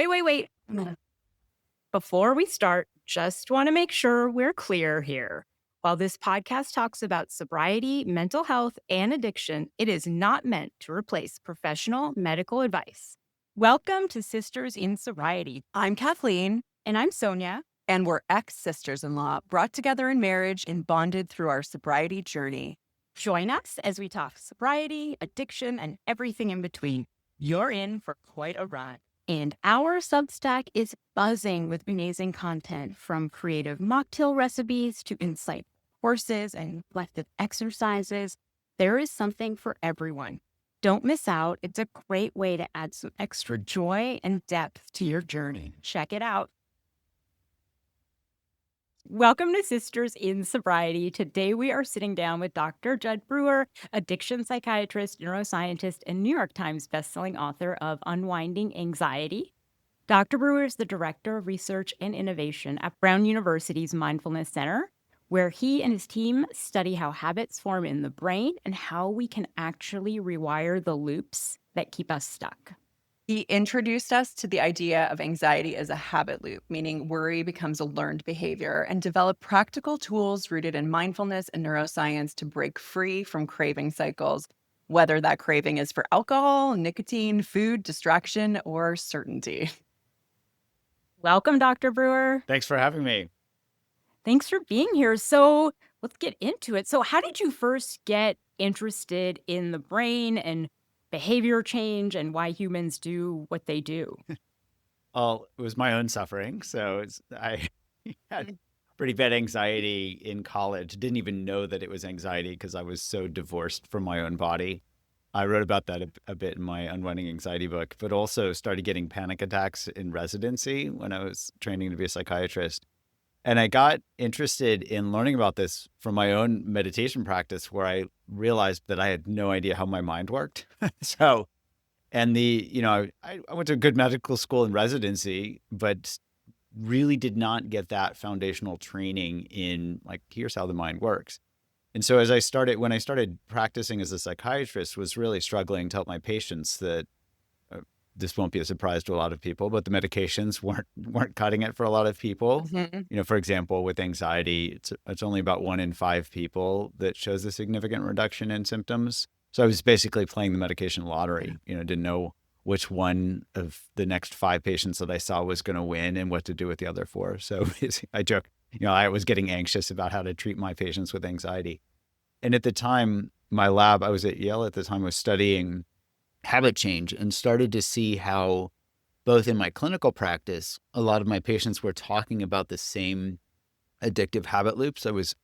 Wait. Before we start, just want to make sure we're clear here. While this podcast talks about sobriety, mental health, and addiction, it is not meant to replace professional medical advice. Welcome to Sisters in Sobriety. I'm Kathleen. And I'm Sonia. And we're ex-sisters-in-law, brought together in marriage and bonded through our sobriety journey. Join us as we talk sobriety, addiction, and everything in between. You're in for quite a ride. And our Substack is buzzing with amazing content, from creative mocktail recipes to insightful courses and reflective exercises. There is something for everyone. Don't miss out. It's a great way to add some extra joy and depth to your journey. Check it out. Welcome to Sisters in Sobriety. Today we are sitting down with Dr. Judson Brewer, addiction psychiatrist, neuroscientist, and New York Times bestselling author of Unwinding Anxiety. Dr. Brewer is the Director of Research and Innovation at Brown University's Mindfulness Center, where he and his team study how habits form in the brain and how we can actually rewire the loops that keep us stuck. He introduced us to the idea of anxiety as a habit loop, meaning worry becomes a learned behavior, and developed practical tools rooted in mindfulness and neuroscience to break free from craving cycles, whether that craving is for alcohol, nicotine, food, distraction, or certainty. Welcome, Dr. Brewer. Thanks for having me. Thanks for being here. So let's get into it. So how did you first get interested in the brain and behavior change and why humans do what they do? Well, it was my own suffering. So I had pretty bad anxiety in college. Didn't even know that it was anxiety because I was so divorced from my own body. I wrote about that a bit in my Unwinding Anxiety book, but also started getting panic attacks in residency when I was training to be a psychiatrist. And I got interested in learning about this from my own meditation practice, where I realized that I had no idea how my mind worked. I went to a good medical school in residency, but really did not get that foundational training in, like, here's how the mind works. And so when I started practicing as a psychiatrist, was really struggling to help my patients that this won't be a surprise to a lot of people, but the medications weren't cutting it for a lot of people. Mm-hmm. For example, with anxiety, it's only about 1 in 5 people that shows a significant reduction in symptoms. So I was basically playing the medication lottery. Didn't know which one of the next 5 patients that I saw was going to win and what to do with the other 4. So I joke, I was getting anxious about how to treat my patients with anxiety. And at the time, my lab, I was at Yale at the time, was studying habit change and started to see how, both in my clinical practice, a lot of my patients were talking about the same addictive habit loops. I was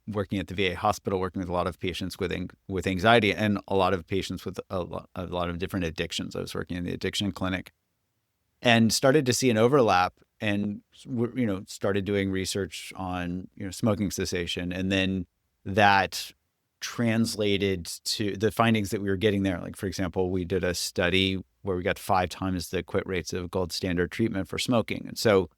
working at the VA hospital, working with a lot of patients with anxiety and a lot of patients with a lot of different addictions. I was working in the addiction clinic and started to see an overlap, and started doing research on smoking cessation, and then that translated to the findings that we were getting there. Like, for example, we did a study where we got 5 times the quit rates of gold standard treatment for smoking. And so,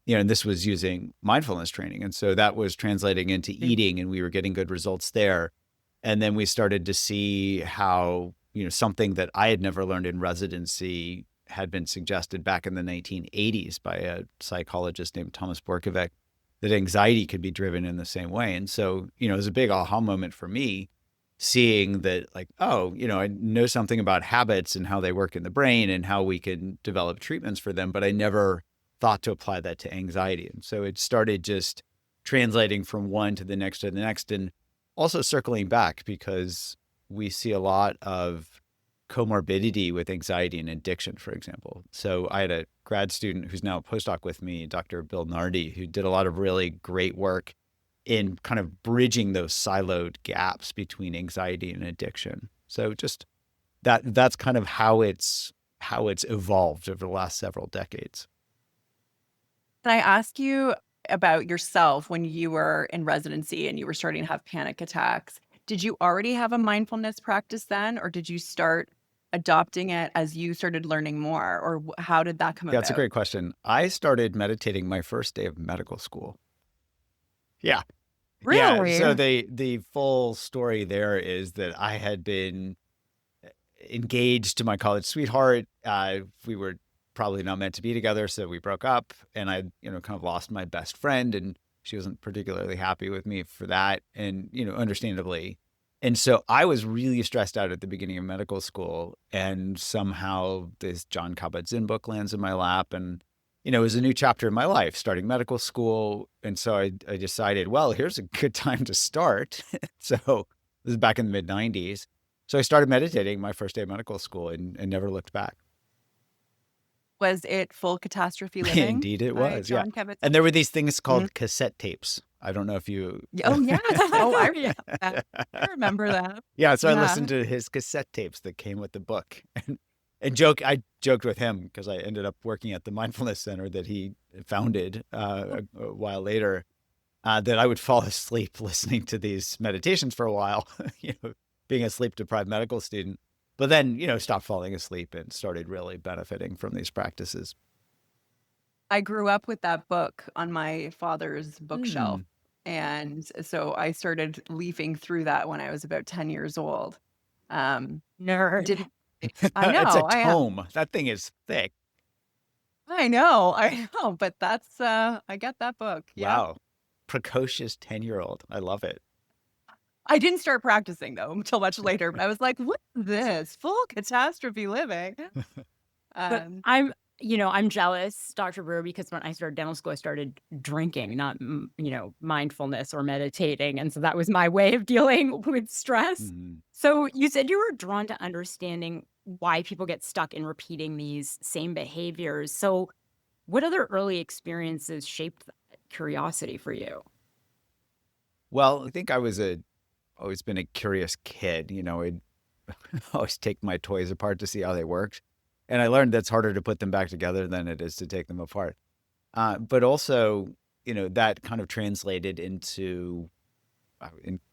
and this was using mindfulness training. And so that was translating into eating, and we were getting good results there. And then we started to see how, something that I had never learned in residency had been suggested back in the 1980s by a psychologist named Thomas Borkovic, that anxiety could be driven in the same way. And so, it was a big aha moment for me, seeing that, like, I know something about habits and how they work in the brain and how we can develop treatments for them, but I never thought to apply that to anxiety. And so it started just translating from one to the next, and also circling back, because we see a lot of comorbidity with anxiety and addiction, for example. So I had a grad student who's now a postdoc with me, Dr. Bill Nardi, who did a lot of really great work in kind of bridging those siloed gaps between anxiety and addiction. So just that's kind of how it's evolved over the last several decades. Can I ask you about yourself when you were in residency and you were starting to have panic attacks? Did you already have a mindfulness practice then, or did you start adopting it as you started learning more, or how did that come about? Yeah, that's a great question. I started meditating my first day of medical school. Yeah. Really? Yeah. So the full story there is that I had been engaged to my college sweetheart. We were probably not meant to be together. So we broke up, and I, kind of lost my best friend, and she wasn't particularly happy with me for that. And, understandably. And so I was really stressed out at the beginning of medical school, and somehow this John Kabat-Zinn book lands in my lap, and, it was a new chapter in my life, starting medical school. And so I decided, well, here's a good time to start. So this is back in the mid 90s. So I started meditating my first day of medical school and never looked back. Was it Full Catastrophe Living Indeed it by was, yeah. John Kabat-Zinn? And there were these things Mhm. called cassette tapes. I don't know if you... Oh, yes. Oh, I Yeah. remember that. I remember that. Yeah, so I Yeah. listened to his cassette tapes that came with the book. And I joked with him because I ended up working at the mindfulness center that he founded a while later, that I would fall asleep listening to these meditations for a while, being a sleep-deprived medical student. But then, stopped falling asleep and started really benefiting from these practices. I grew up with that book on my father's bookshelf. And so I started leafing through that when I was about 10 years old. Nerd. Didn't It's a I tome. That thing is thick. know, but that's I get that book. Yeah. Wow. Precocious 10-year-old. I love it. I didn't start practicing though until much later, but I was like, what is this? Full Catastrophe Living. But I'm jealous, Dr. Brewer, because when I started dental school, I started drinking, not, mindfulness or meditating. And so that was my way of dealing with stress. Mhm. So you said you were drawn to understanding why people get stuck in repeating these same behaviors. So what other early experiences shaped that curiosity for you? Well, I think I was always been a curious kid. I'd always take my toys apart to see how they worked. And I learned that's harder to put them back together than it is to take them apart. But also, that kind of translated into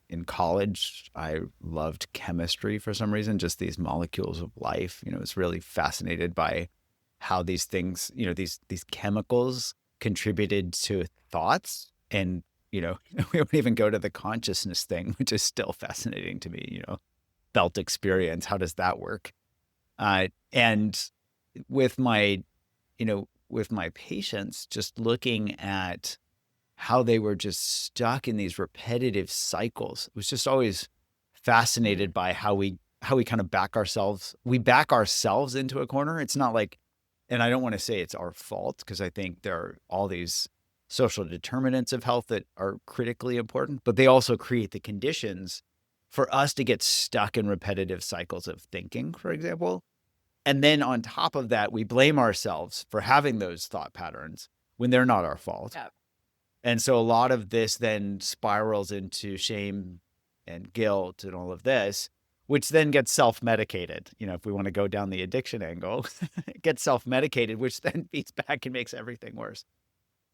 in college. I loved chemistry for some reason, just these molecules of life. I was really fascinated by how these things, these chemicals contributed to thoughts. And, we don't even go to the consciousness thing, which is still fascinating to me, felt experience. How does that work? And with my patients, just looking at how they were just stuck in these repetitive cycles, it was just always fascinated by how we kind of back ourselves into a corner. It's not like, and I don't want to say it's our fault, because I think there are all these social determinants of health that are critically important, but they also create the conditions for us to get stuck in repetitive cycles of thinking, for example. And then on top of that, we blame ourselves for having those thought patterns when they're not our fault. Yeah. And so a lot of this then spirals into shame and guilt and all of this, which then gets self-medicated. If we want to go down the addiction angle, it gets self-medicated, which then feeds back and makes everything worse.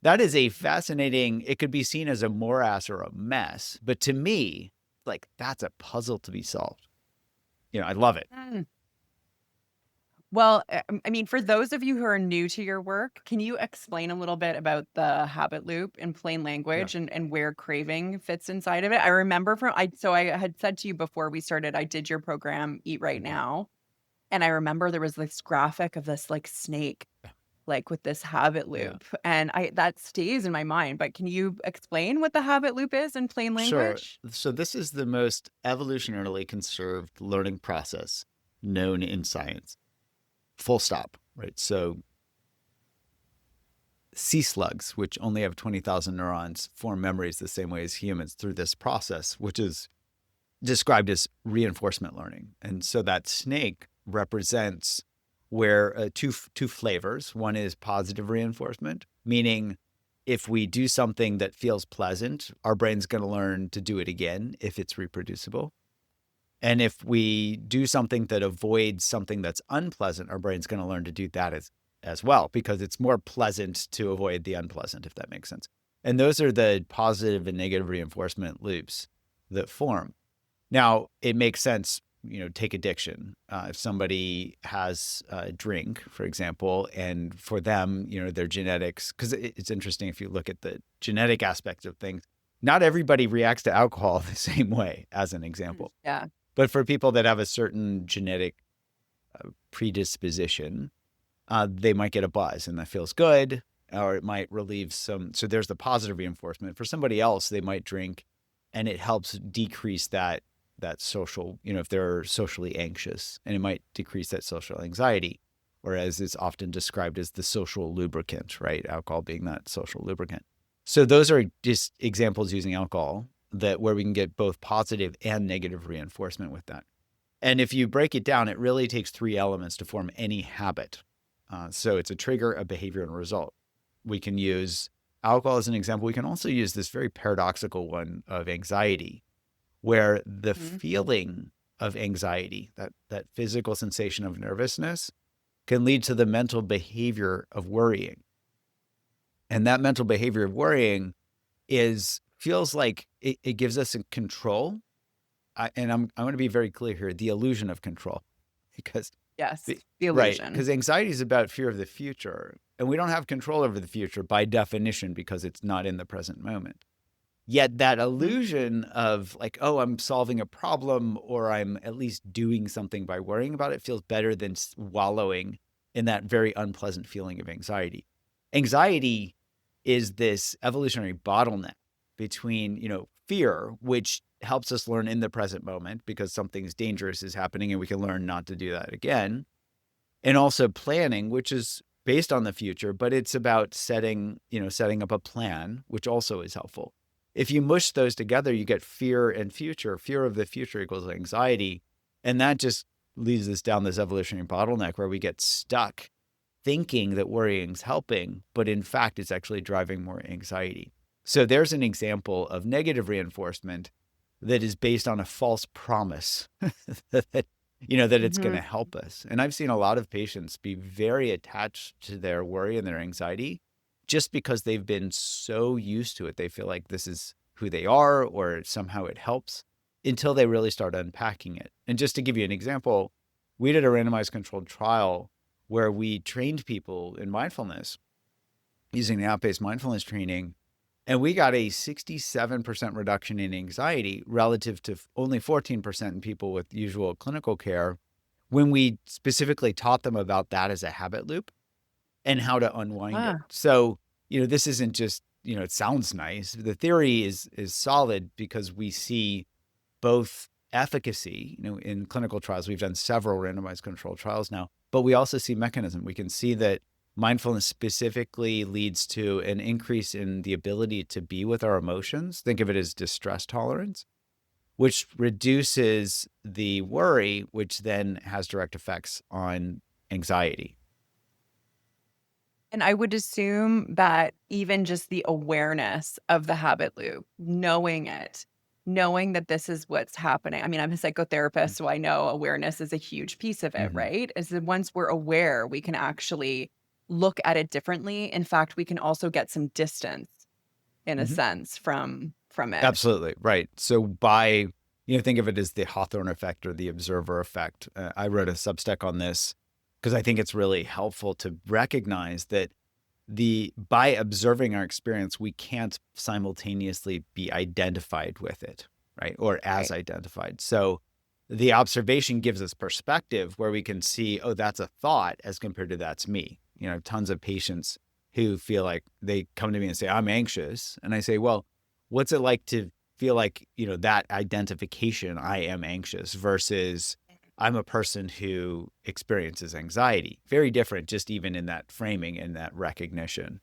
That is a fascinating, it could be seen as a morass or a mess, but to me, like, that's a puzzle to be solved. I love it. Well, I mean, for those of you who are new to your work, can you explain a little bit about the habit loop in plain language and where craving fits inside of it? I remember I had said to you before we started, I did your program, Eat Right Now. And I remember there was this graphic of this like snake, like with this habit loop. And that stays in my mind. But can you explain what the habit loop is in plain language? Sure. So this is the most evolutionarily conserved learning process known in science. Full stop, right? So sea slugs, which only have 20,000 neurons, form memories the same way as humans through this process, which is described as reinforcement learning. And so that snake represents where two flavors. One is positive reinforcement, meaning if we do something that feels pleasant, our brain's going to learn to do it again if it's reproducible. And if we do something that avoids something that's unpleasant, our brain's going to learn to do that as well, because it's more pleasant to avoid the unpleasant, if that makes sense. And those are the positive and negative reinforcement loops that form. Now, it makes sense, take addiction. If somebody has a drink, for example, and for them, their genetics, because it's interesting if you look at the genetic aspects of things, not everybody reacts to alcohol the same way, as an example. Yeah. But for people that have a certain genetic predisposition, they might get a buzz and that feels good, or it might relieve some. So there's the positive reinforcement. For somebody else, they might drink and it helps decrease that social, if they're socially anxious, and it might decrease that social anxiety, whereas it's often described as the social lubricant, right? Alcohol being that social lubricant. So those are just examples using alcohol where we can get both positive and negative reinforcement with that. And if you break it down, it really takes three elements to form any habit. So it's a trigger, a behavior, and a result. We can use alcohol as an example. We can also use this very paradoxical one of anxiety, where the feeling of anxiety, that physical sensation of nervousness, can lead to the mental behavior of worrying. And that mental behavior of worrying feels like it gives us control. And I'm going to be very clear here, the illusion of control. Because Yes, the right, illusion. because anxiety is about fear of the future. And we don't have control over the future by definition because it's not in the present moment. Yet that illusion of like, oh, I'm solving a problem or I'm at least doing something by worrying about it feels better than wallowing in that very unpleasant feeling of anxiety. Anxiety is this evolutionary bottleneck between, fear, which helps us learn in the present moment because something dangerous is happening and we can learn not to do that again. And also planning, which is based on the future, but it's about setting up a plan, which also is helpful. If you mush those together, you get fear and future. Fear of the future equals anxiety. And that just leads us down this evolutionary bottleneck where we get stuck thinking that worrying's helping, but in fact, it's actually driving more anxiety. So there's an example of negative reinforcement that is based on a false promise that it's going to help us. And I've seen a lot of patients be very attached to their worry and their anxiety just because they've been so used to it. They feel like this is who they are or somehow it helps until they really start unpacking it. And just to give you an example, we did a randomized controlled trial where we trained people in mindfulness using the app-based mindfulness training. And we got a 67% reduction in anxiety relative to only 14% in people with usual clinical care when we specifically taught them about that as a habit loop and how to unwind it. So, this isn't just, it sounds nice. The theory is solid because we see both efficacy, in clinical trials. We've done several randomized controlled trials now, but we also see mechanism. We can see that mindfulness specifically leads to an increase in the ability to be with our emotions. Think of it as distress tolerance, which reduces the worry, which then has direct effects on anxiety. And I would assume that even just the awareness of the habit loop, knowing that this is what's happening. I mean, I'm a psychotherapist, so I know awareness is a huge piece of it, right? Is that once we're aware, we can actually look at it differently. In fact, we can also get some distance in a sense from it. Absolutely. Right. So by, think of it as the Hawthorne effect or the observer effect. I wrote a Substack on this because I think it's really helpful to recognize that by observing our experience, we can't simultaneously be identified with it, right? Or as identified. So the observation gives us perspective where we can see, oh, that's a thought as compared to that's me. Tons of patients who feel like they come to me and say, I'm anxious. And I say, well, what's it like to feel like, that identification, I am anxious versus I'm a person who experiences anxiety. Very different, just even in that framing and that recognition.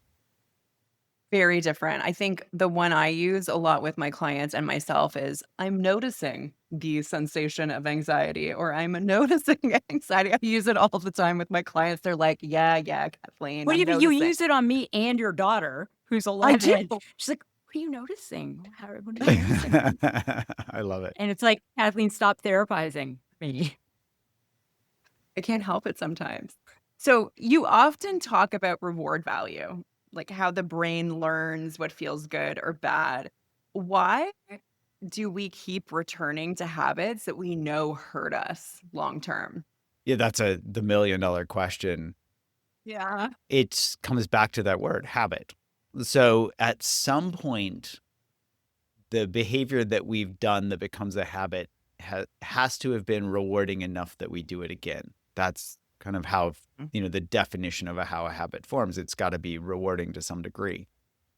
Very different. I think the one I use a lot with my clients and myself is I'm noticing the sensation of anxiety or I'm noticing anxiety. I use it all the time with my clients. They're like, yeah, Kathleen, Well, I'm you noticing. use it on me and your daughter, who's I 11. do. She's like, "What are you noticing? What are you noticing?" I love it. And it's like, Kathleen, stop therapizing me. I can't help it sometimes. So you often talk about reward value, like how the brain learns what feels good or bad. Why do we keep returning to habits that we know hurt us long term? Yeah, that's the $1 million question. Yeah. It comes back to that word, habit. So at some point, the behavior that we've done that becomes a habit has to have been rewarding enough that we do it again. That's kind of how, the definition of how a habit forms. It's got to be rewarding to some degree.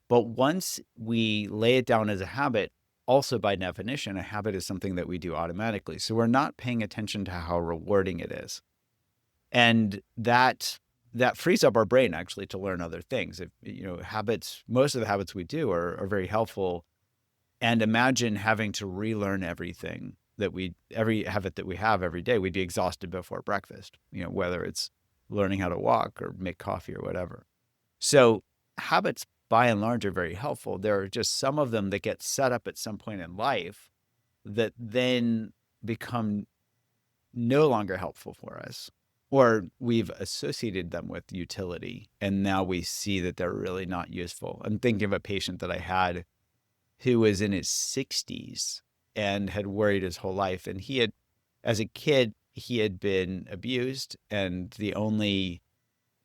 But once we lay it down as a habit, also by definition, a habit is something that we do automatically. So we're not paying attention to how rewarding it is. And that frees up our brain actually to learn other things. If, habits, most of the habits we do are very helpful. And imagine having to relearn everything every habit that we have every day. We'd be exhausted before breakfast, whether it's learning how to walk or make coffee or whatever. So habits by and large are very helpful. There are just some of them that get set up at some point in life that then become no longer helpful for us, or we've associated them with utility, and now we see that they're really not useful. I'm thinking of a patient that I had who was in his 60s and had worried his whole life. And as a kid, he had been abused, and the only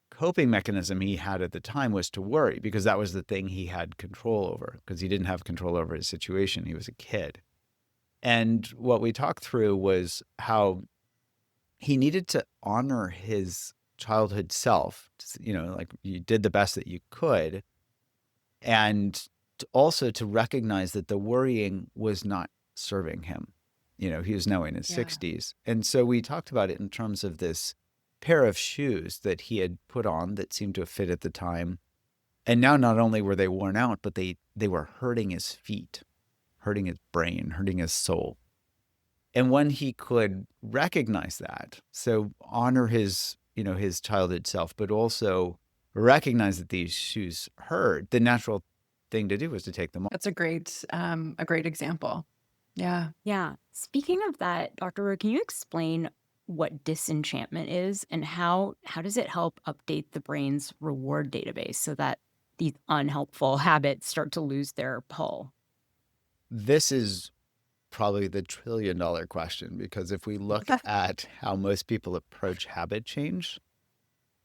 coping mechanism he had at the time was to worry, because that was the thing he had control over, because he didn't have control over his situation. He was a kid. And what we talked through was how he needed to honor his childhood self, like you did the best that you could, and also to recognize that the worrying was not serving him. He was now in his 60s. And so we talked about it in terms of this pair of shoes that he had put on that seemed to fit at the time. And now not only were they worn out, but they were hurting his feet, hurting his brain, hurting his soul. And when he could recognize that, so honor his childhood self, but also recognize that these shoes hurt, the natural thing to do was to take them off. That's a great example. Yeah. Yeah. Speaking of that, Dr. Brewer, can you explain what disenchantment is and how does it help update the brain's reward database so that these unhelpful habits start to lose their pull? This is probably the $1 trillion question, because if we look at how most people approach habit change,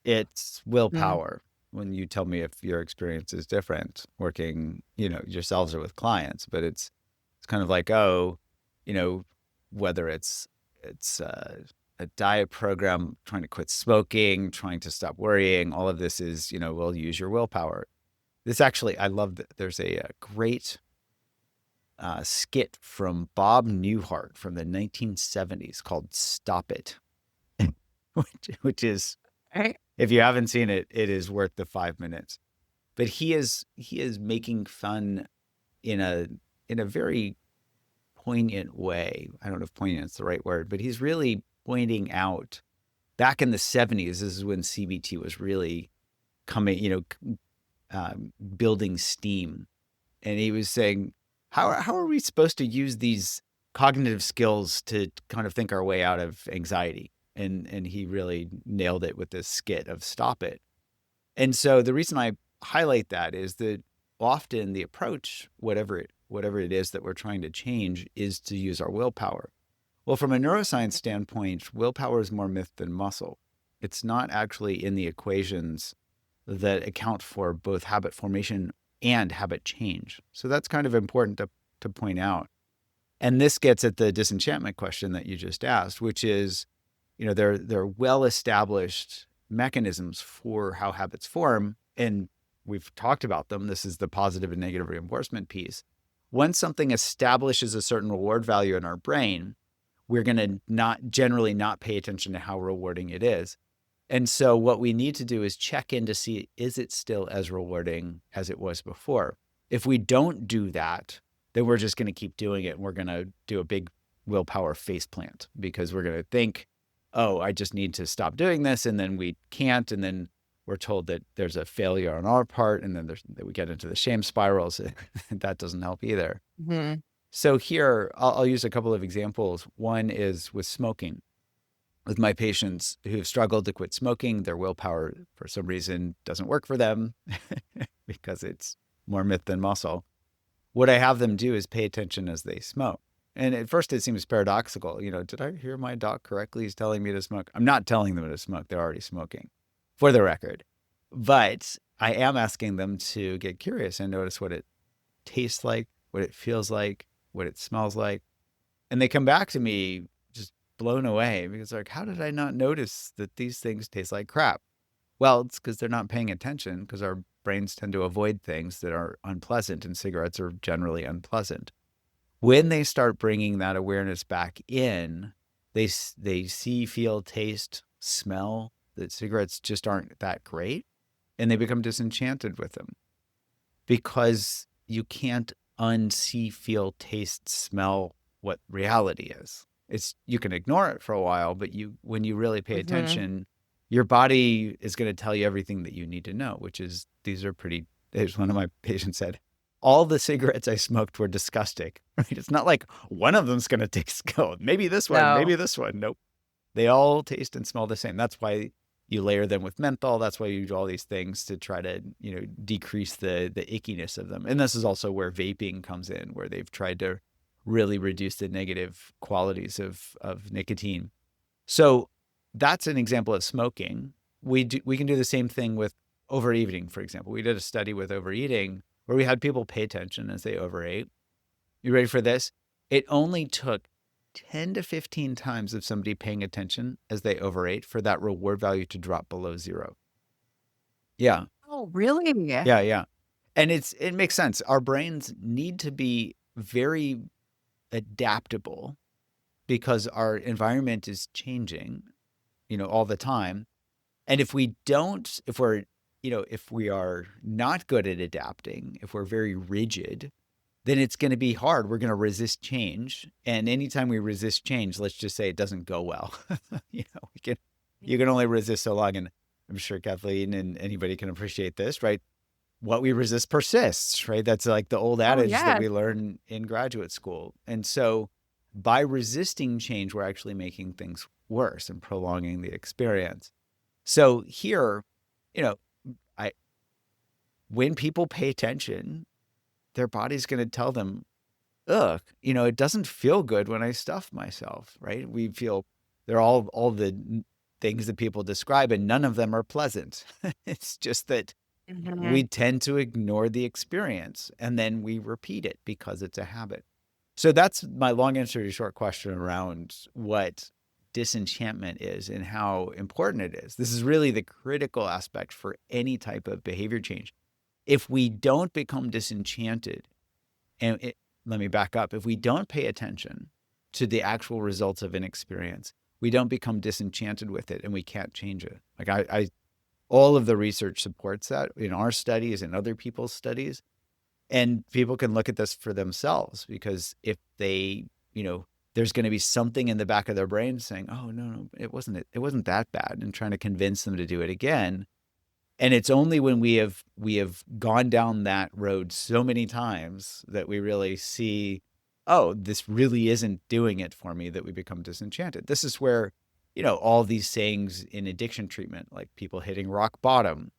it's willpower. When you tell me if your experience is different working, yourselves or with clients, but it's kind of like, whether it's a diet program, trying to quit smoking, trying to stop worrying, all of this is, we'll use your willpower. This actually, I love that there's a great skit from Bob Newhart from the 1970s called Stop It, which is, if you haven't seen it, it is worth the 5 minutes. But he is making fun in a very poignant way. I don't know if poignant is the right word, but he's really pointing out back in the 70s, this is when CBT was really coming, building steam. And he was saying, how are we supposed to use these cognitive skills to kind of think our way out of anxiety? And he really nailed it with this skit of Stop It. And so the reason I highlight that is that often the approach, whatever it is that we're trying to change, is to use our willpower. Well, from a neuroscience standpoint, willpower is more myth than muscle. It's not actually in the equations that account for both habit formation and habit change. So that's kind of important to point out. And this gets at the disenchantment question that you just asked, which is, there are well-established mechanisms for how habits form, and we've talked about them. This is the positive and negative reinforcement piece. Once something establishes a certain reward value in our brain, we're going to generally not pay attention to how rewarding it is. And so what we need to do is check in to see, is it still as rewarding as it was before? If we don't do that, then we're just going to keep doing it. And we're going to do a big willpower faceplant, because we're going to think, oh, I just need to stop doing this. And then we can't. And then we're told that there's a failure on our part. And then we get into the shame spirals. That doesn't help either. Mm-hmm. So here, I'll use a couple of examples. One is with smoking. With my patients who've struggled to quit smoking, their willpower, for some reason, doesn't work for them because it's more myth than muscle. What I have them do is pay attention as they smoke. And at first it seems paradoxical. Did I hear my doc correctly? He's telling me to smoke. I'm not telling them to smoke. They're already smoking, for the record. But I am asking them to get curious and notice what it tastes like, what it feels like, what it smells like. And they come back to me just blown away because like, how did I not notice that these things taste like crap? Well, it's because they're not paying attention because our brains tend to avoid things that are unpleasant, and cigarettes are generally unpleasant. When they start bringing that awareness back in, they see, feel, taste, smell that cigarettes just aren't that great, and they become disenchanted with them because you can't unsee, feel, taste, smell what reality is. You can ignore it for a while, but when you really pay Mhm. attention, your body is going to tell you everything that you need to know, which is as one of my patients said, all the cigarettes I smoked were disgusting, right? It's not like one of them's going to taste good. Maybe this one, maybe No. this one. Nope. They all taste and smell the same. That's why you layer them with menthol. That's why you do all these things to try to, decrease the ickiness of them. And this is also where vaping comes in, where they've tried to really reduce the negative qualities of nicotine. So that's an example of smoking. We can do the same thing with overeating, for example. We did a study with overeating where we had people pay attention as they overate. You ready for this? It only took 10 to 15 times of somebody paying attention as they overate for that reward value to drop below zero. Yeah. Oh, really? Yeah. Yeah. And it makes sense. Our brains need to be very adaptable because our environment is changing, all the time. And if we don't, if we are not good at adapting, if we're very rigid, then it's going to be hard. We're going to resist change. And anytime we resist change, let's just say it doesn't go well. You can only resist so long. And I'm sure Kathleen and anybody can appreciate this, right? What we resist persists, right? That's like the old Oh, adage that yes. we learn in graduate school. And so by resisting change, we're actually making things worse and prolonging the experience. So here, you know, I when people pay attention, their body's going to tell them, ugh, it doesn't feel good when I stuff myself, right? We feel they're all the things that people describe, and none of them are pleasant. It's just that we Mhm. tend to ignore the experience and then we repeat it because it's a habit. So that's my long answer to your short question around what disenchantment is and how important it is. This is really the critical aspect for any type of behavior change. If we don't become disenchanted, and let me back up, if we don't pay attention to the actual results of an experience, we don't become disenchanted with it and we can't change it. Like all of the research supports that in our studies and other people's studies. And people can look at this for themselves because if they, there's going to be something in the back of their brain saying, "Oh no, it wasn't that bad," and trying to convince them to do it again. And it's only when we have gone down that road so many times that we really see, oh, this really isn't doing it for me, that we become disenchanted. This is where, all these sayings in addiction treatment, like people hitting rock bottom,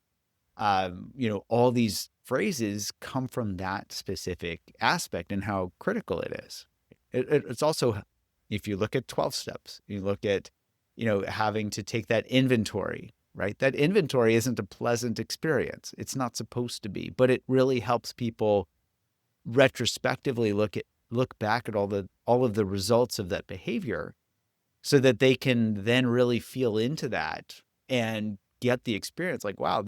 all these phrases come from that specific aspect and how critical it is. It's also, if you look at 12 steps, you look at, having to take that inventory, right? That inventory isn't a pleasant experience. It's not supposed to be, but it really helps people retrospectively look back at all of the results of that behavior so that they can then really feel into that and get the experience like, wow,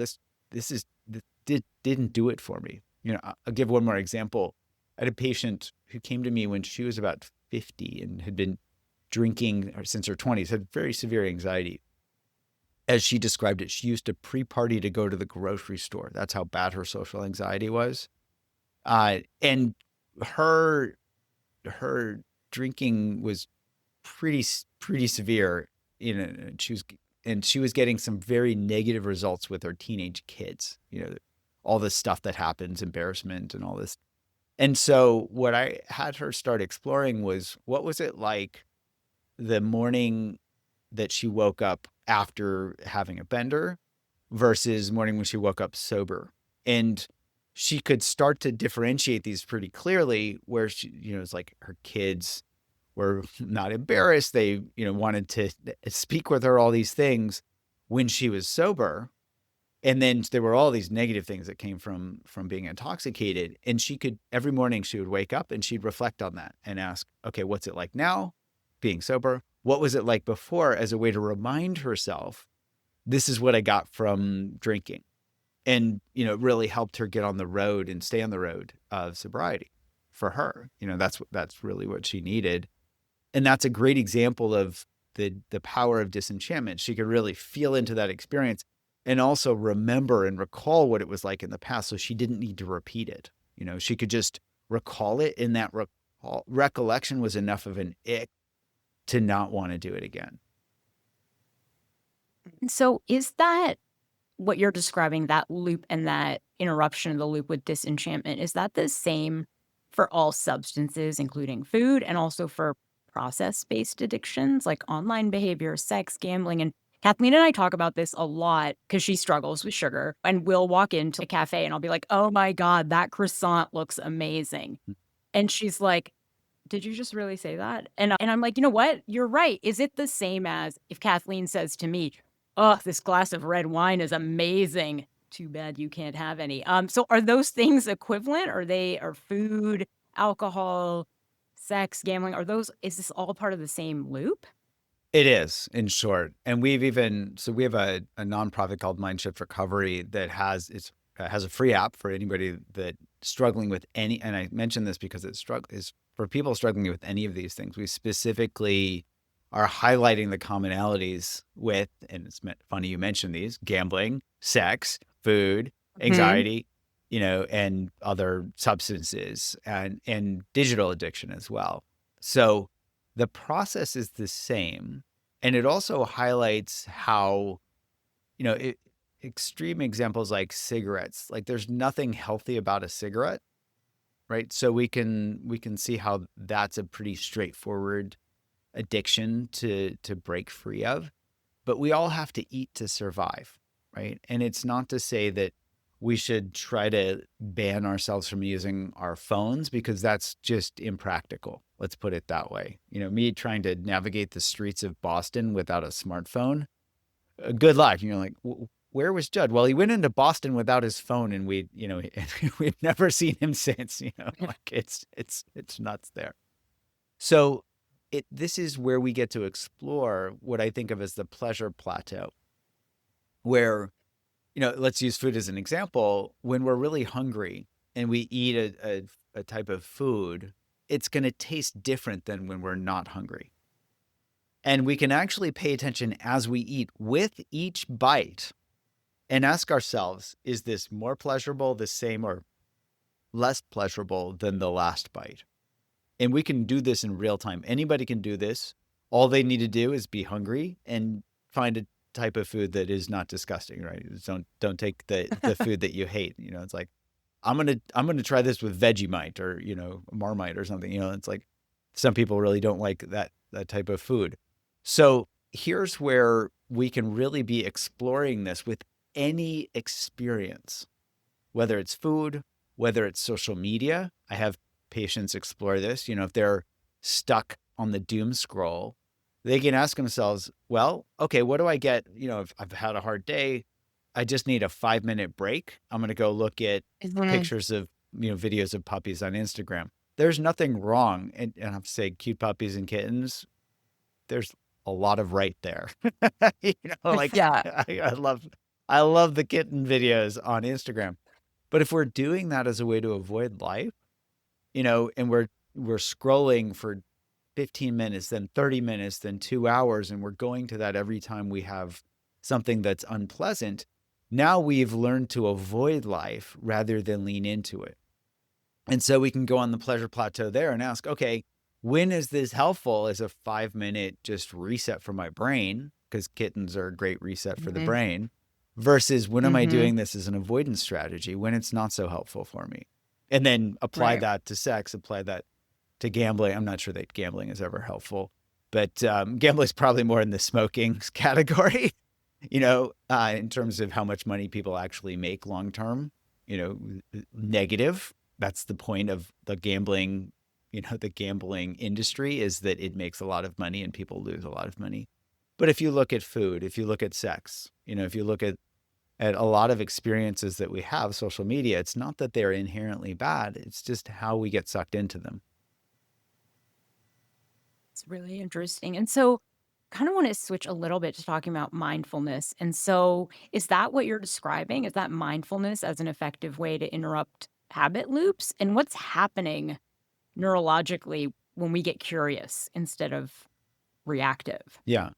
didn't do it for me. I'll give one more example. I had a patient who came to me when she was about 50 and had been drinking since her 20s, had very severe anxiety. As she described it, she used to pre-party to go to the grocery store. That's how bad her social anxiety was. And her her drinking was pretty severe. And she was getting some very negative results with her teenage kids. All this stuff that happens, embarrassment and all this. And so what I had her start exploring was, what was it like the morning that she woke up after having a bender versus morning when she woke up sober. And she could start to differentiate these pretty clearly, where she, it's like her kids were not embarrassed. They, wanted to speak with her, all these things when she was sober. And then there were all these negative things that came from being intoxicated. And she could, every morning she would wake up and she'd reflect on that and ask, okay, what's it like now being sober? what was it like before, as a way to remind herself, this is what I got from drinking. And, you know, it really helped her get on the road and stay on the road of sobriety for her. You know, that's really what she needed. And that's a great example of the power of disenchantment. She could really feel into that experience and also remember and recall what it was like in the past. So she didn't need to repeat it. You know, she could just recall it, and that recollection was enough of an ick to not want to do it again. And so is that what you're describing, that loop and that interruption of the loop with disenchantment, is that the same for all substances, including food, and also for process-based addictions like online behavior, sex, gambling? And Kathleen and I talk about this a lot because she struggles with sugar, and we'll walk into a cafe and I'll be like, "Oh my God, that croissant looks amazing." And she's like, "Did you just really say that?" And I'm like, "You know what? You're right." Is it the same as if Kathleen says to me, "Oh, this glass of red wine is amazing. Too bad you can't have any." So are those things equivalent? Are food, alcohol, sex, gambling, is this all part of the same loop? It is, in short. And we have a nonprofit called Mind Shift Recovery that has a free app for anybody that struggling with any, and I mention this because is for people struggling with any of these things. We specifically are highlighting the commonalities with, and it's funny you mentioned these: gambling, sex, food, Mhm. anxiety, you know, and other substances, and digital addiction as well. So the process is the same. And it also highlights how, you know, extreme examples like cigarettes, like there's nothing healthy about a cigarette, right? So we can see how that's a pretty straightforward addiction to break free of. But we all have to eat to survive, right? And it's not to say that we should try to ban ourselves from using our phones, because that's just impractical. Let's put it that way. You know, me trying to navigate the streets of Boston without a smartphone, good luck. You're like, where was Judd? Well, he went into Boston without his phone, and we've never seen him since. You know, like it's nuts there. So this is where we get to explore what I think of as the pleasure plateau, where, you know, let's use food as an example. When we're really hungry and we eat a type of food, it's going to taste different than when we're not hungry. And we can actually pay attention as we eat with each bite and ask ourselves, is this more pleasurable, the same, or less pleasurable than the last bite? And we can do this in real time. Anybody can do this. All they need to do is be hungry and find a type of food that is not disgusting, right? Don't take the food that you hate. You know, it's like, I'm gonna try this with Vegemite, or, you know, Marmite or something. You know, it's like some people really don't like that type of food. So here's where we can really be exploring this with any experience, whether it's food, whether it's social media. I have patients explore this. You know, if they're stuck on the doom scroll, they can ask themselves, well, okay, what do I get? You know, if I've had a hard day, I just need a 5-minute break. I'm going to go look at Mhm. pictures of, you know, videos of puppies on Instagram. There's nothing wrong. And I have to say, cute puppies and kittens, there's a lot of right there. You know, like Yeah. I love the kitten videos on Instagram. But if we're doing that as a way to avoid life, you know, and we're scrolling for 15 minutes, then 30 minutes, then 2 hours, and we're going to that every time we have something that's unpleasant, now we've learned to avoid life rather than lean into it. And so we can go on the pleasure plateau there and ask, okay, when is this helpful as a 5-minute just reset for my brain? Because kittens are a great reset for the Mhm. brain. Versus when am I Mhm. doing this as an avoidance strategy when it's not so helpful for me? And then apply Right. that to sex, apply that to gambling. I'm not sure that gambling is ever helpful, but gambling is probably more in the smoking category, you know, in terms of how much money people actually make long term, you know, negative. That's the point of the gambling, you know, the gambling industry, is that it makes a lot of money and people lose a lot of money. But if you look at food, if you look at sex, you know, if you look at a lot of experiences that we have, social media, it's not that they're inherently bad. It's just how we get sucked into them. It's really interesting. And so kind of want to switch a little bit to talking about mindfulness. And so, is that what you're describing? Is that mindfulness as an effective way to interrupt habit loops? And what's happening neurologically when we get curious instead of reactive? Yeah.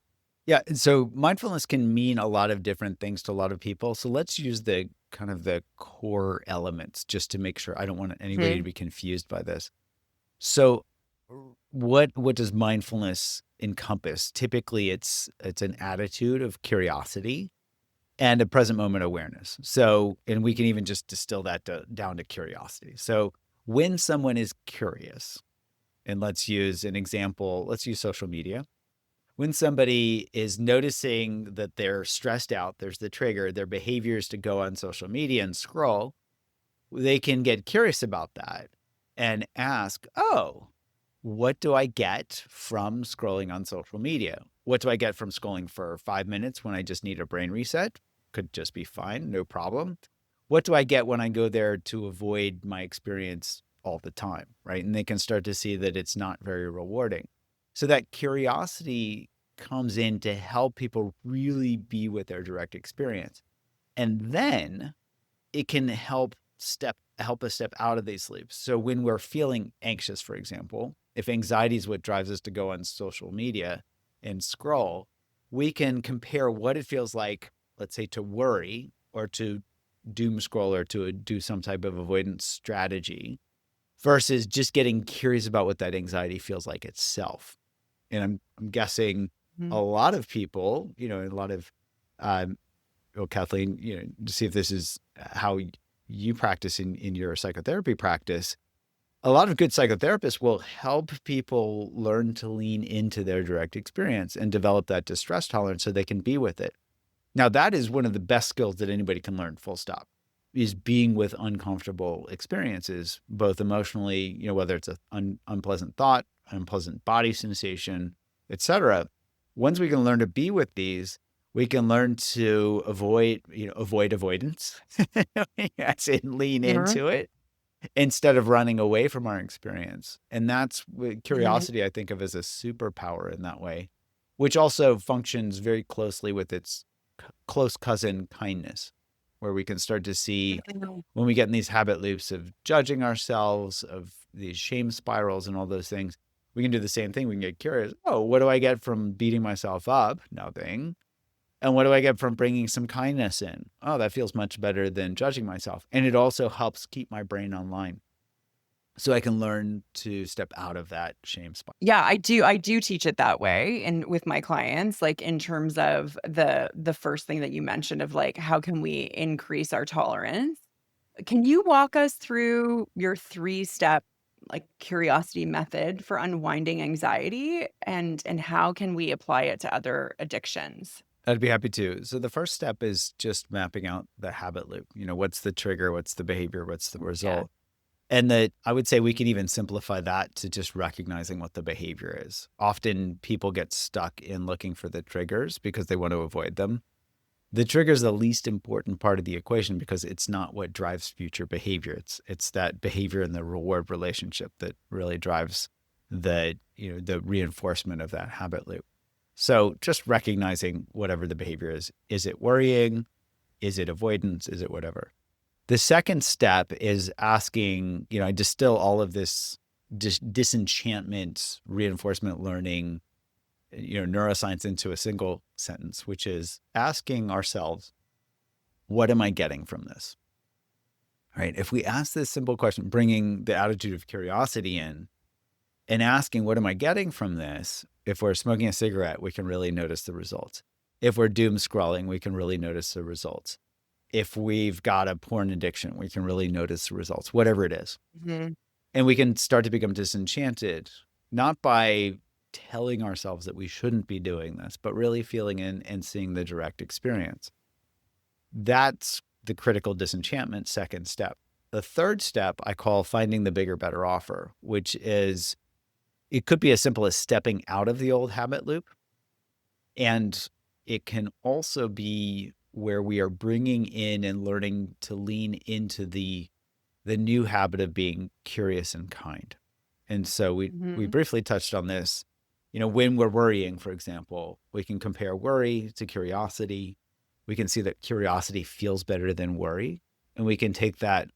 Yeah. So mindfulness can mean a lot of different things to a lot of people. So let's use the kind of the core elements just to make sure I don't want anybody to Mhm. be confused by this. So what does mindfulness encompass? Typically it's an attitude of curiosity and a present moment awareness. So, and we can even just distill that down to curiosity. So when someone is curious, and let's use an example, let's use social media. When somebody is noticing that they're stressed out, there's the trigger, their behavior is to go on social media and scroll, they can get curious about that and ask, oh, what do I get from scrolling on social media? What do I get from scrolling for 5 minutes when I just need a brain reset? Could just be fine, no problem. What do I get when I go there to avoid my experience all the time, right? And they can start to see that it's not very rewarding. So that curiosity comes in to help people really be with their direct experience. And then it can help us step out of these loops. So when we're feeling anxious, for example, if anxiety is what drives us to go on social media and scroll, we can compare what it feels like, let's say, to worry or to doom scroll or to do some type of avoidance strategy versus just getting curious about what that anxiety feels like itself. And I'm guessing a Mhm. lot of people, a lot of um, well, Kathleen, to see if this is how you practice in your psychotherapy practice, a lot of good psychotherapists will help people learn to lean into their direct experience and develop that distress tolerance so they can be with it. Now, that is one of the best skills that anybody can learn, full stop, is being with uncomfortable experiences, both emotionally, whether it's an unpleasant thought, unpleasant body sensation, etc. Once we can learn to be with these, we can learn to avoid avoidance, as in lean Mhm. into it instead of running away from our experience. And that's Mhm. curiosity, I think of as a superpower in that way, which also functions very closely with its close cousin kindness, where we can start to see Mhm. when we get in these habit loops of judging ourselves, of these shame spirals and all those things, we can do the same thing. We can get curious. Oh, what do I get from beating myself up? Nothing. And what do I get from bringing some kindness in? Oh, that feels much better than judging myself. And it also helps keep my brain online so I can learn to step out of that shame spiral. Yeah, I do teach it that way and with my clients, like, in terms of the first thing that you mentioned of, like, how can we increase our tolerance? Can you walk us through your three-step, like, curiosity method for unwinding anxiety, and how can we apply it to other addictions? I'd be happy to. So the first step is just mapping out the habit loop. What's the trigger? What's the behavior? What's the Yeah. result? And that I would say we can even simplify that to just recognizing what the behavior is. Often people get stuck in looking for the triggers because they want to avoid them. The trigger is the least important part of the equation because it's not what drives future behavior. It's that behavior and the reward relationship that really drives the reinforcement of that habit loop. So just recognizing whatever the behavior is. Is it worrying? Is it avoidance? Is it whatever? The second step is asking, I distill all of this disenchantment, reinforcement learning, neuroscience into a single sentence, which is asking ourselves, what am I getting from this? Right? If we ask this simple question, bringing the attitude of curiosity in and asking, what am I getting from this? If we're smoking a cigarette, we can really notice the results. If we're doom scrolling, we can really notice the results. If we've got a porn addiction, we can really notice the results, whatever it is. Mhm. And we can start to become disenchanted, not by telling ourselves that we shouldn't be doing this, but really feeling in and seeing the direct experience. That's the critical disenchantment second step. The third step I call finding the bigger, better offer, which is it could be as simple as stepping out of the old habit loop. And it can also be where we are bringing in and learning to lean into the new habit of being curious and kind. And so we Mhm. briefly touched on this. when we're worrying, for example, we can compare worry to curiosity. We can see that curiosity feels better than worry. And we can take that,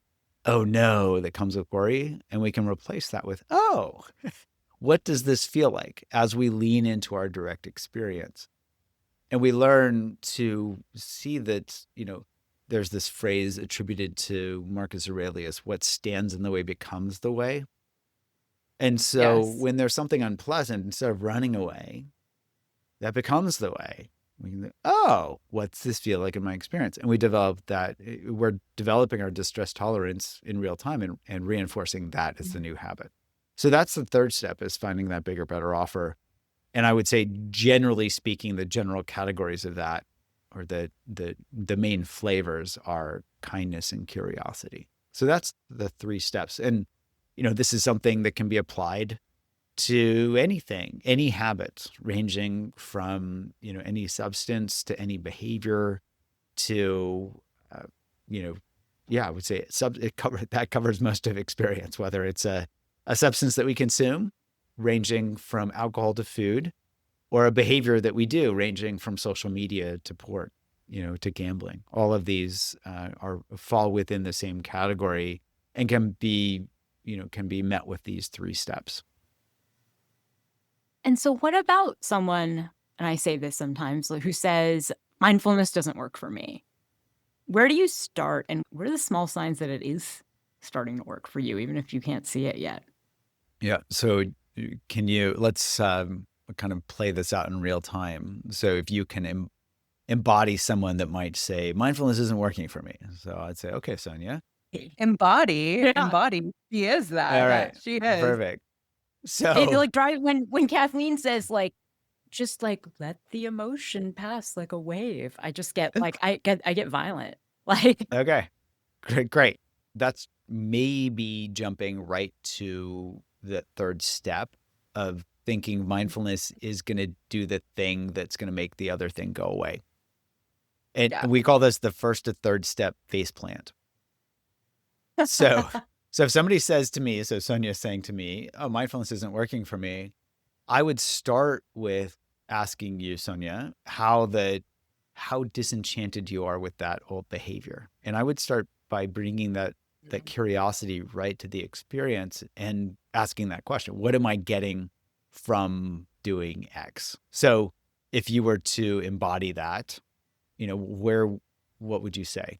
oh no, that comes with worry, and we can replace that with, oh, what does this feel like as we lean into our direct experience? And we learn to see that, there's this phrase attributed to Marcus Aurelius, what stands in the way becomes the way. And so Yes. when there's something unpleasant, instead of running away, that becomes the way. We can think, oh, what's this feel like in my experience? And we develop that. We're developing our distress tolerance in real time and reinforcing that as the new habit. So that's the third step, is finding that bigger, better offer. And I would say, generally speaking, the general categories of that, or the main flavors, are kindness and curiosity. So that's the 3 steps. And, this is something that can be applied to anything, any habit, ranging from, any substance to any behavior to, I would say that covers most of experience, whether it's a substance that we consume, ranging from alcohol to food, or a behavior that we do, ranging from social media to porn, to gambling. All of these fall within the same category and can be met with these 3 steps. And so what about someone, and I say this sometimes, who says, mindfulness doesn't work for me? Where do you start, and what are the small signs that it is starting to work for you, even if you can't see it yet? Yeah. So let's kind of play this out in real time. So if you can embody someone that might say, mindfulness isn't working for me. So I'd say, okay, Sonia. Embody. Yeah. She is that. All Yeah, right. she is. Perfect. It So like drive when Kathleen says, like, just like let the emotion pass like a wave. I just get like I get violent. Like, okay, great. That's maybe jumping right to the 3rd step of thinking mindfulness is going to do the thing that's going to make the other thing go away. And Yeah. we call this the 1st to 3rd step face plant. So if somebody says to me, so Sonia's saying to me, oh, mindfulness isn't working for me, I would start with asking you, Sonia, how disenchanted you are with that old behavior. And I would start by bringing that curiosity right to the experience and asking that question. What am I getting from doing X? So if you were to embody that, what would you say?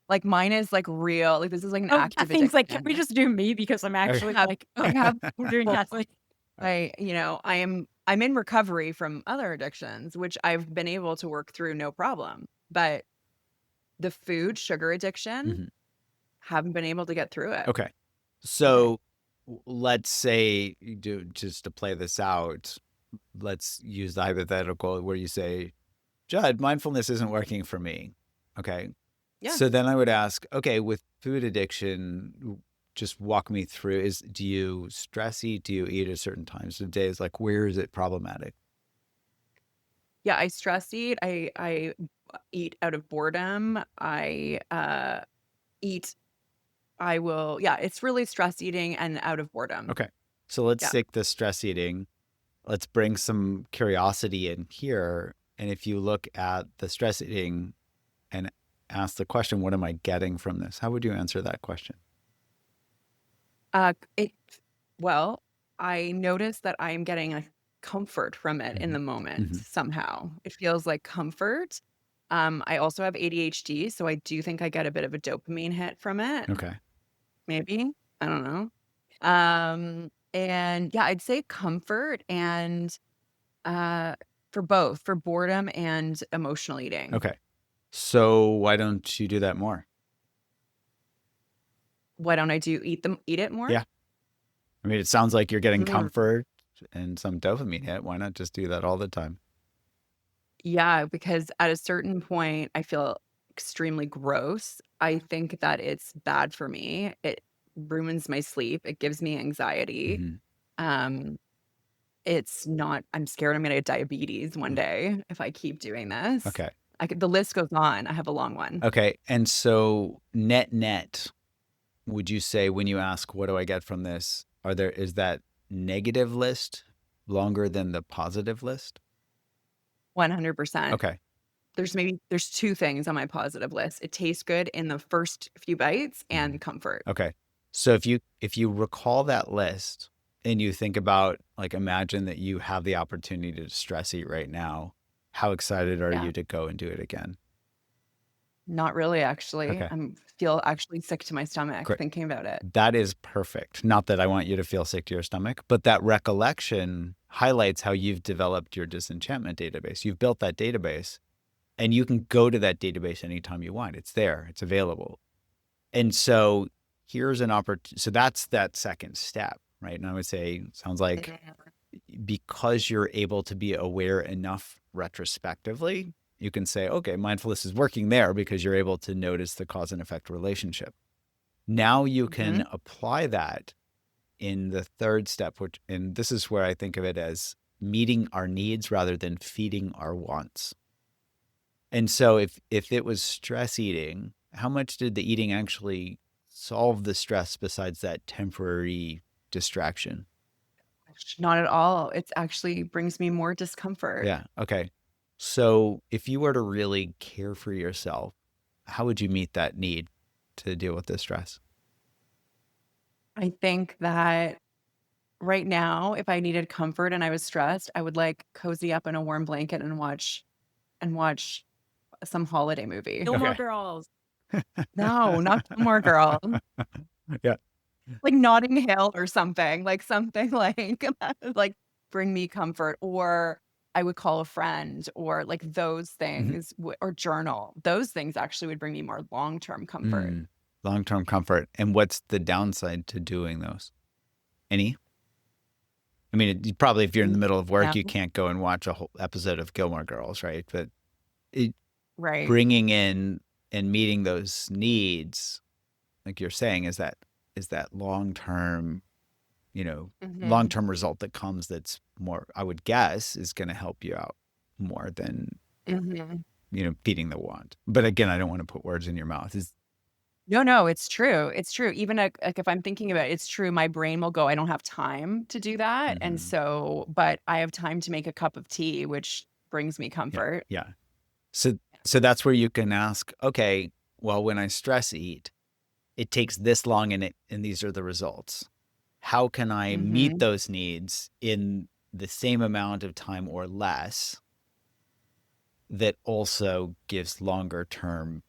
Like, mine is like real. Like, this is like an oh, active Kathleen like, can addiction. we just do me, because I'm actually have- like, I have we're doing Kathleen. I'm in recovery from other addictions, which I've been able to work through no problem. But the food, sugar addiction, Mhm. haven't been able to get through it. Okay. So let's say, just to play this out, let's use the hypothetical where you say, Judd, mindfulness isn't working for me. Okay. Yeah. So then I would ask, okay, with food addiction, just walk me through, do you stress eat? Do you eat at certain times of days? Like, where is it problematic? Yeah, I stress eat. I eat out of boredom. I eat. I will. Yeah, it's really stress eating and out of boredom. Okay. So let's Yeah. take the stress eating. Let's bring some curiosity in here. And if you look at the stress eating and ask the question, what am I getting from this? How would you answer that question? Well, I notice that I'm getting a comfort from it in Mhm. the moment Mhm. somehow. It feels like comfort. I also have ADHD, so I do think I get a bit of a dopamine hit from it. Okay. Maybe. I don't know. And yeah, I'd say comfort and uh for both, for boredom and emotional eating. Okay. So why don't you do that more? Why don't I eat it more? Yeah. I mean, it sounds like you're getting Mm. comfort and some dopamine hit. Why not just do that all the time? Yeah, because at a certain point, I feel extremely gross. I think that it's bad for me. It ruins my sleep. It gives me anxiety. Mhm. Um, it's not, I'm scared I'm gonna get diabetes one day if I keep doing this. Okay. The list goes on. I have a long one. Okay. And so net, would you say, when you ask, what do I get from this? Is that negative list Longer than the positive list? 100%. Okay. There's 2 things on my positive list. It tastes good in the first few bites Mhm. and comfort. Okay. So if you recall that list and you think about, like, imagine that you have the opportunity to stress eat right now, how excited are Yeah. you to go and do it again? Not really, actually. Okay. I'm feel actually sick to my stomach Great. thinking about it. That is perfect. Not that I want you to feel sick to your stomach, but that recollection highlights how you've developed your disenchantment database. You've built that database and you can go to that database anytime you want. It's there, it's available. And so here's an opportunity. So that's that second step, right? And I would say, sounds like Mhm. because you're able to be aware enough retrospectively, you can say, okay, mindfulness is working there because you're able to notice the cause and effect relationship. Now you Mhm. can apply that in the third step, which, and this is where I think of it as meeting our needs rather than feeding our wants. And so if it was stress eating, how much did the eating actually solve the stress besides that temporary distraction? Not at all. It actually brings me more discomfort. Yeah. Okay. So if you were to really care for yourself, how would you meet that need to deal with the stress? I think that right now, if I needed comfort and I was stressed, I would, like, cozy up in a warm blanket and watch some holiday movie. Gilmore Okay. Girls. No, not Gilmore Girls. Yeah. Like Notting Hill or something like bring me comfort, or I would call a friend or like those Mhm. things or journal. Those things actually would bring me more long-term comfort. Long-term comfort. And what's the downside to doing those? Any? I mean, probably if you're in the Mm, middle of work, yeah, you can't go and watch a whole episode of Gilmore Girls, right? But it, right. bringing in and meeting those needs, like you're saying, is that long-term, Mhm, long-term result that comes that's more, I would guess, is going to help you out more than, mhm. feeding the want. But again, I don't want to put words in your mouth. No, no, it's true. It's true. Even like if I'm thinking about it, it's true. My brain will go, I don't have time to do that. And Mhm. so, but I have time to make a cup of tea, which brings me Yeah. comfort. Yeah. So that's where you can ask, okay, well, when I stress eat, it takes this long and these are the results. How can I meet Mhm, those needs in the same amount of time or less that also gives longer term,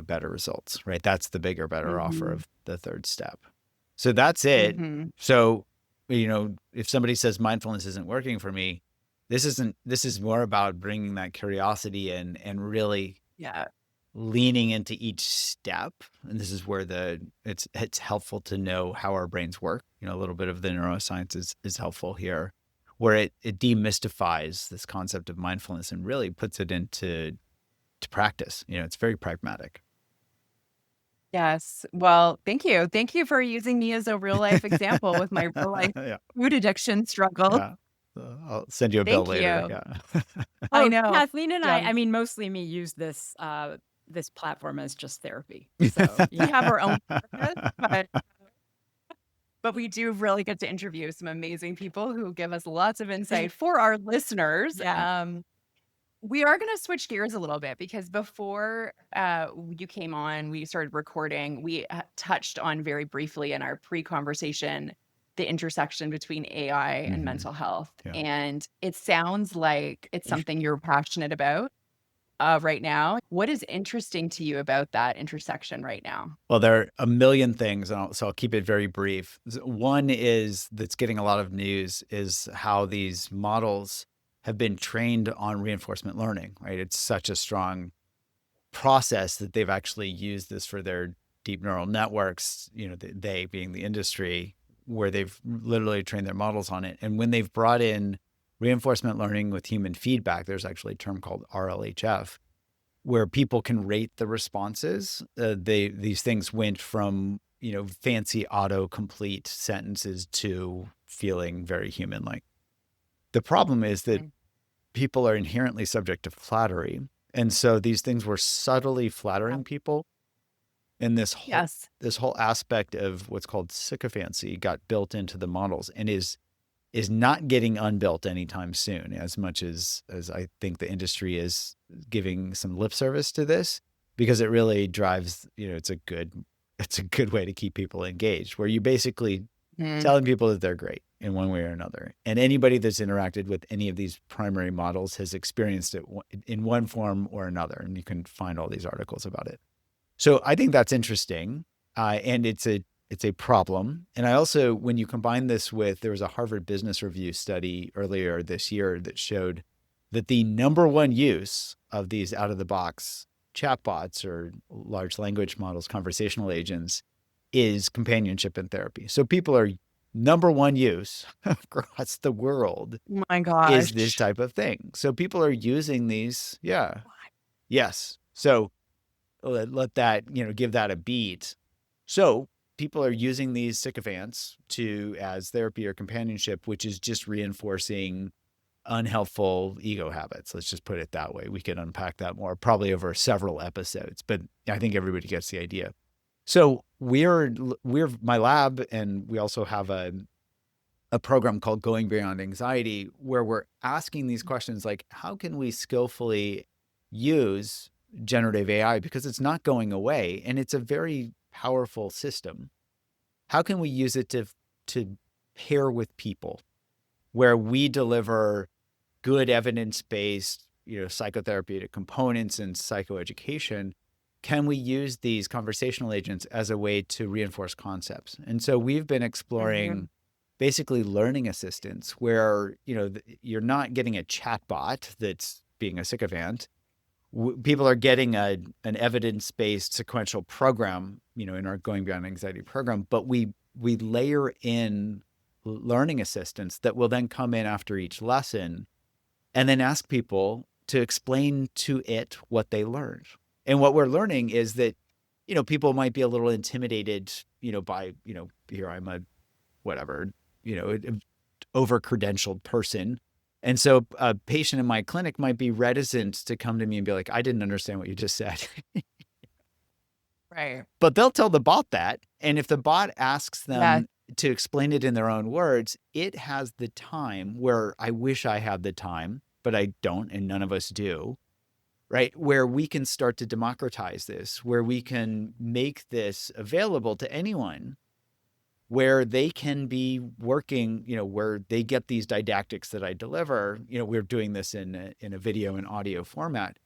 better results, right? That's the bigger, better offer mhm, of the third step. So that's it. mhm. So, if somebody says mindfulness isn't working for me, this is more about bringing that curiosity in and really Yeah. leaning into each step. And this is where it's helpful to know how our brains work. A little bit of the neuroscience is helpful here, where it demystifies this concept of mindfulness and really puts it into to practice. It's very pragmatic. Yes. Well, thank you. Thank you for using me as a real life example with my real life Yeah. food addiction struggle. Yeah. I'll send you a bill Thank later. you. Yeah. I Oh, know. Kathleen and Yeah. I mean, mostly me use this platform as just therapy. So, We yeah. have our own therapist, but we do really get to interview some amazing people who give us lots of insight for our listeners. Yeah. We are gonna switch gears a little bit because before, you came on, we started recording, we, touched on very briefly in our pre-conversation the intersection between AI and Hmm. mental health, Yeah. and it sounds like it's something you're passionate about, right now. What is interesting to you about that intersection right now? Well, there are a million things, and so I'll keep it very brief. One is that's getting a lot of news is how these models have been trained on reinforcement learning, right? It's such a strong process that they've actually used this for their deep neural networks, they being the industry, where they've literally trained their models on it. And when they've brought in reinforcement learning with human feedback, there's actually a term called RLHF, where people can rate the responses. These things went from fancy autocomplete sentences to feeling very human like. The problem is that Mm. people are inherently subject to flattery, and so these things were subtly Yeah. flattering people, and this whole Yes. this whole aspect of what's called sycophancy got built into the models and is is not getting unbuilt anytime soon, as much as I think the industry is giving some lip service to this, because it really drives, it's a good way to keep people engaged, where you basically Mhm. telling people that they're great in one way or another. And anybody that's interacted with any of these primary models has experienced it in one form or another. And you can find all these articles about it. So I think that's interesting. And it's a problem. And I also, when you combine this with, there was a Harvard Business Review study earlier this year that showed that the number one use of these out of the box chatbots or large language models, conversational agents, is companionship and therapy. So people are number one use across the world Oh my is this gosh. type of thing. So people are using these. Yeah. Yes. So let that, give that a beat. So people are using these sycophants as therapy or companionship, which is just reinforcing unhelpful ego habits. Let's just put it that way. We can unpack that more probably over several episodes, but I think everybody gets the idea. So we're my lab, and we also have a program called Going Beyond Anxiety, where we're asking these questions like, how can we skillfully use generative AI, because it's not going away and it's a very powerful system. How can we use it to pair with people, where we deliver good evidence-based, psychotherapeutic components and psychoeducation? Can we use these conversational agents as a way to reinforce concepts? And so we've been exploring basically learning assistants, where, you're not getting a chatbot that's being a sycophant. People are getting an evidence-based sequential program, in our Going Beyond Anxiety program, but we layer in learning assistants that will then come in after each lesson and then ask people to explain to it what they learned. And what we're learning is that, people might be a little intimidated, by, here I'm a whatever, over-credentialed person. And so a patient in my clinic might be reticent to come to me and be like, I didn't understand what you just said. Right. But they'll tell the bot that. And if the bot asks Yeah. them to explain it in their own words, it has the time, where I wish I had the time, but I don't, and none of us do, right? Where we can start to democratize this, where we can make this available to anyone, where they can be working, where they get these didactics that I deliver. We're doing this in a video and audio format,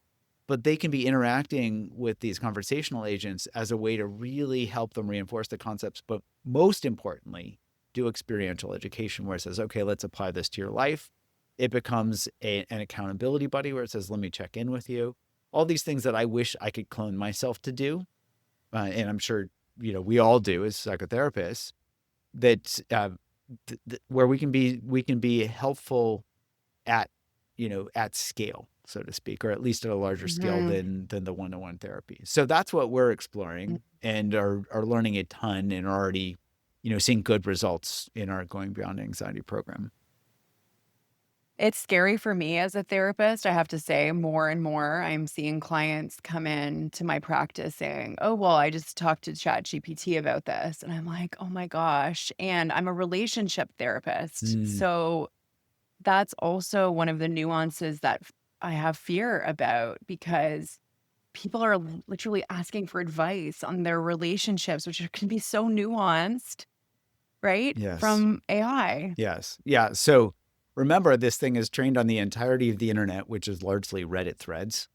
but they can be interacting with these conversational agents as a way to really help them reinforce the concepts, but most importantly, do experiential education, where it says, okay, let's apply this to your life. It becomes an accountability buddy, where it says, let me check in with you. All these things that I wish I could clone myself to do. And I'm sure, we all do as psychotherapists, that where we can be helpful at, at scale, so to speak, or at least at a larger scale Mhm. than the one-to-one therapy. So that's what we're exploring, and are learning a ton, and are already, seeing good results in our Going Beyond Anxiety program. It's scary for me as a therapist, I have to say, more and more I'm seeing clients come in to my practice saying, "Oh, well, I just talked to ChatGPT about this." And I'm like, "Oh my gosh." And I'm a relationship therapist. Mm, So that's also one of the nuances that I have fear about, because people are literally asking for advice on their relationships, which can be so nuanced, right? yes. From AI. Yes. Yeah. So remember, this thing is trained on the entirety of the internet, which is largely Reddit threads,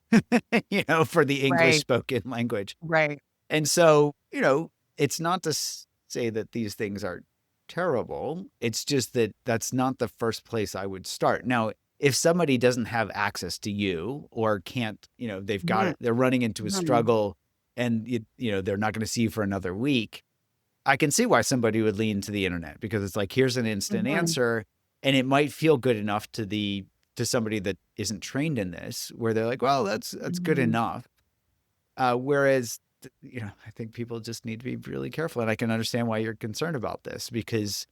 for the English Right. spoken language. Right. And so, it's not to say that these things are terrible. It's just that that's not the first place I would start. Now, if somebody doesn't have access to you, or can't, they've got Mhm. it, they're running into a Mhm. struggle, and they're not going to see you for another week, I can see why somebody would lean to the internet, because it's like, here's an instant Mhm. answer, and it might feel good enough to somebody that isn't trained in this, where they're like, well, that's good Mhm. enough. Whereas, I think people just need to be really careful, and I can understand why you're concerned about this, because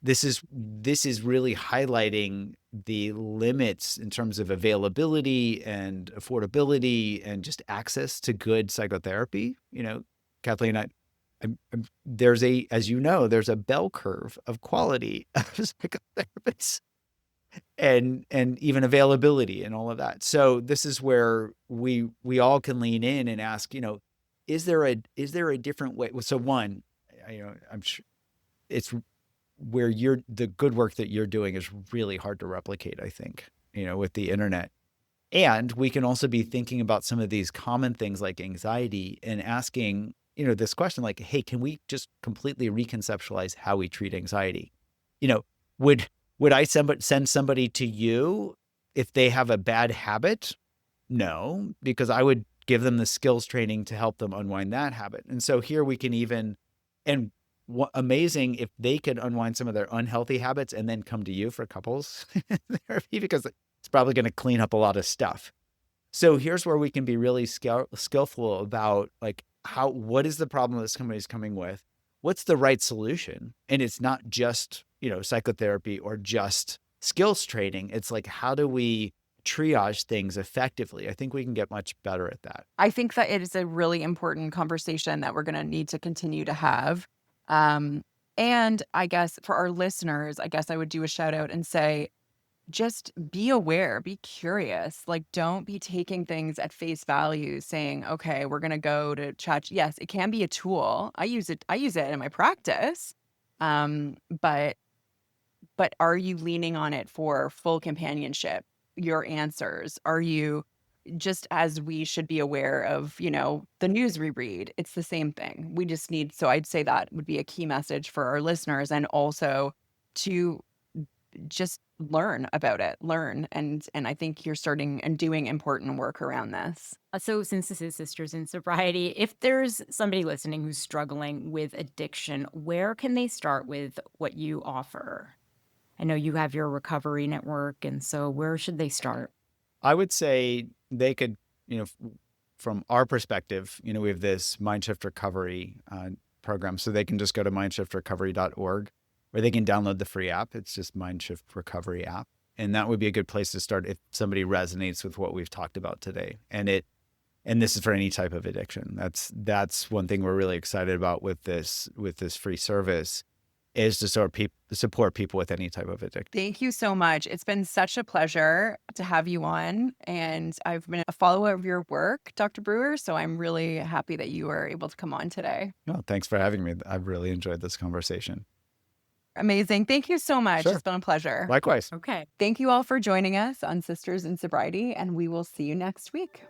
this is really highlighting the limits in terms of availability and affordability and just access to good psychotherapy. Kathleen, there's as you know, there's a bell curve of quality of psychotherapists and even availability and all of that. So this is where we all can lean in and ask, is there a different way? So one, I'm sure it's where the good work that you're doing is really hard to replicate, I think, with the internet. And we can also be thinking about some of these common things like anxiety and asking, this question like, hey, can we just completely reconceptualize how we treat anxiety? Would I send somebody to you if they have a bad habit? No, because I would give them the skills training to help them unwind that habit. And so here we can amazing if they could unwind some of their unhealthy habits and then come to you for couples therapy, because it's probably going to clean up a lot of stuff. So here's where we can be really skillful about like what is the problem that somebody's coming with? What's the right solution? And it's not just, psychotherapy or just skills training. It's like, how do we triage things effectively? I think we can get much better at that. I think that it is a really important conversation that we're going to need to continue to have. And I guess for our listeners, I would do a shout out and say, just be aware, be curious. Like, don't be taking things at face value saying, okay, we're going to go to chat. Yes, it can be a tool. I use it in my practice. But are you leaning on it for full companionship? Your answers? Are you, just as we should be aware of, the news we read, it's the same thing. We just need, so I'd say that would be a key message for our listeners, and also to just learn about it, and I think you're starting and doing important work around this. So since this is Sisters in Sobriety, if there's somebody listening who's struggling with addiction, where can they start with what you offer? I know you have your recovery network, and so where should they start? I would say they could, from our perspective, we have this Mindshift Recovery program, so they can just go to mindshiftrecovery.org, where they can download the free app. It's just Mindshift Recovery app. And that would be a good place to start if somebody resonates with what we've talked about today. And this is for any type of addiction. That's one thing we're really excited about with this free service, is to support people with any type of addiction. Thank you so much. It's been such a pleasure to have you on. And I've been a follower of your work, Dr. Brewer. So I'm really happy that you were able to come on today. No, thanks for having me. I've really enjoyed this conversation. Amazing. Thank you so much. Sure. It's been a pleasure. Likewise. Okay. Thank you all for joining us on Sisters in Sobriety, and we will see you next week.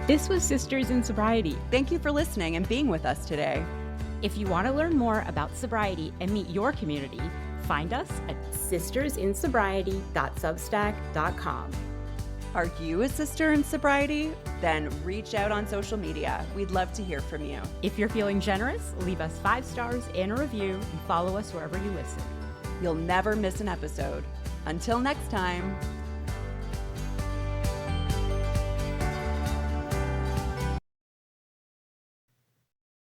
This was Sisters in Sobriety. Thank you for listening and being with us today. If you want to learn more about sobriety and meet your community, find us at sistersinsobriety.substack.com. Are you a sister in sobriety? Then reach out on social media. We'd love to hear from you. If you're feeling generous, leave us 5 stars and a review, and follow us wherever you listen. You'll never miss an episode. Until next time.